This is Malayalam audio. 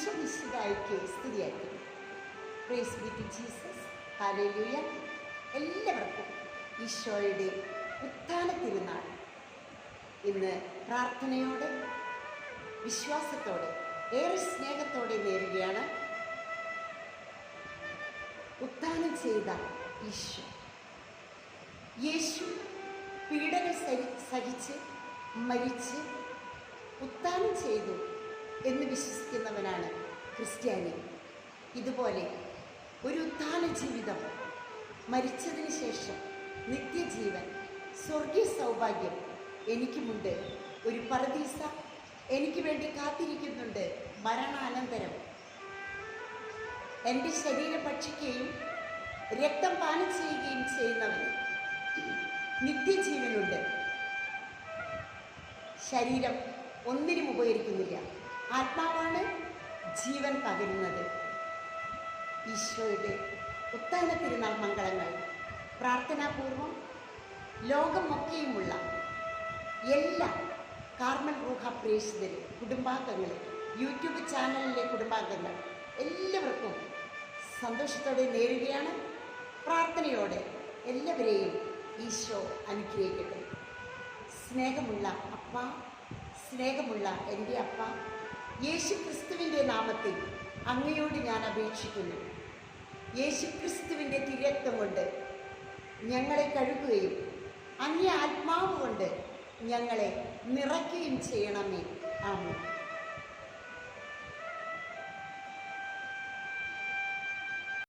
ഈശോ മിശിഹായ്ക്ക് സ്തുതിയായിരിക്കും. Praise be to Jesus. Hallelujah. എല്ലാവർക്കും ഈശോയുടെ ഉത്ഥാന തിരുനാൾ ഇന്ന് പ്രാർത്ഥനയോടെ, വിശ്വാസത്തോടെ, ഏറെ സ്നേഹത്തോടെ നേരുകയാണ്. ഉത്ഥാനം ചെയ്ത ഈശോ, യേശു പീഡകൾ സഹിച്ച് മരിച്ച് ഉത്ഥാനം ചെയ്തു എന്ന് വിശ്വസിക്കുന്നവനാണ് ക്രിസ്ത്യാനി. ഇതുപോലെ ഒരു ഉത്ഥാന ജീവിതം, മരിച്ചതിന് ശേഷം നിത്യജീവൻ, സ്വർഗീയ സൗഭാഗ്യം എനിക്കുമുണ്ട്. ഒരു പറുദീസ എനിക്ക് വേണ്ടി കാത്തിരിക്കുന്നുണ്ട്. മരണാനന്തരം എൻ്റെ ശരീരം ഭക്ഷിക്കുകയും രക്തം പാനം ചെയ്യുകയും ചെയ്യുന്നവന് നിത്യജീവനുണ്ട്. ശരീരം ഒന്നിനും ഉപകരിക്കുന്നില്ല. ആത്മാവാണ് ജീവൻ പകരുന്നത്. ഈശോയുടെ ഉത്ഥാന തിരുനാൾ മംഗളങ്ങൾ പ്രാർത്ഥനാപൂർവം ലോകമൊക്കെയുമുള്ള എല്ലാ കാർമൽ റൂഹ പ്രേക്ഷിതരും, കുടുംബാംഗങ്ങൾ, യൂട്യൂബ് ചാനലിലെ കുടുംബാംഗങ്ങൾ എല്ലാവർക്കും സന്തോഷത്തോടെ നേരുകയാണ്. പ്രാർത്ഥനയോടെ എല്ലാവരെയും ഈശോ അനുഗ്രഹിക്കട്ടെ. സ്നേഹമുള്ള അപ്പ, സ്നേഹമുള്ള എൻ്റെ അപ്പ, യേശു ക്രിസ്തുവിൻ്റെ നാമത്തിൽ അങ്ങയോട് ഞാൻ അപേക്ഷിക്കുന്നു. യേശു ക്രിസ്തുവിൻ്റെ തിരക്തം കൊണ്ട് ഞങ്ങളെ കഴുകുകയും അങ്ങേ ആത്മാവ് കൊണ്ട് ഞങ്ങളെ നിറയ്ക്കുകയും ചെയ്യണമേ. ആമേൻ.